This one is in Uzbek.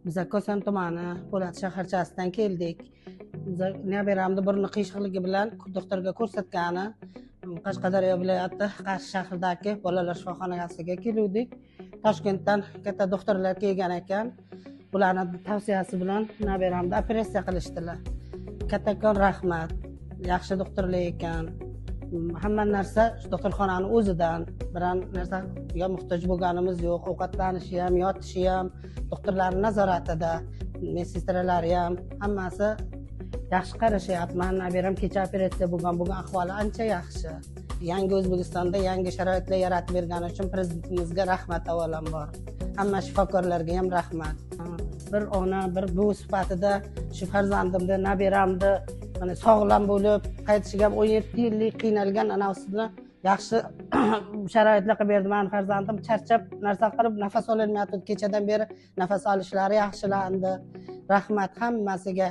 Biz Koson tumani Po'lat shaharchasidan keldik. Biz neberamni burni qiyshiqligi bilan doktorga ko'rsatgani Qashqadaryo viloyati Qarshi shahridagi bolalar shifoxonasiga keldik. Toshkentdan katta doktorlar kelgan ekan. Ularning tavsiyasi bilan neberamni operatsiya qilishdilar. Kattakon rahmat. Yaxshi doktorlar ekan. Hamma narsa doktorxonaning o'zidan. Biron narsaga muhtoj bo'lganimiz yo'q. Ovqatlanishi ham, yotishi ham doktorlarning nazoratida. Medsestralari ham hammasi yaxshi qarashyapman. Neberam kecha operatsiya bo'lgan ahvoli ancha yaxshi. Yangi O'zbekistonda yangi sharoitlar yaratib bergani uchun prezidentimizga rahmat avvalambor. Hamma shifokorlarga ham rahmat. Bir ona, bir buvi sifatida shu farzandimni, neberamni mana sog'lom bo'lib, qaytishiga 17 yillik qiynalgan anasini yaxshi sharoitlar qilib berdi. Men farzandim charchab narsa qilib nafas ololmayapti. Kechadan beri nafas olishlari yaxshilandi. Rahmat hammasiga.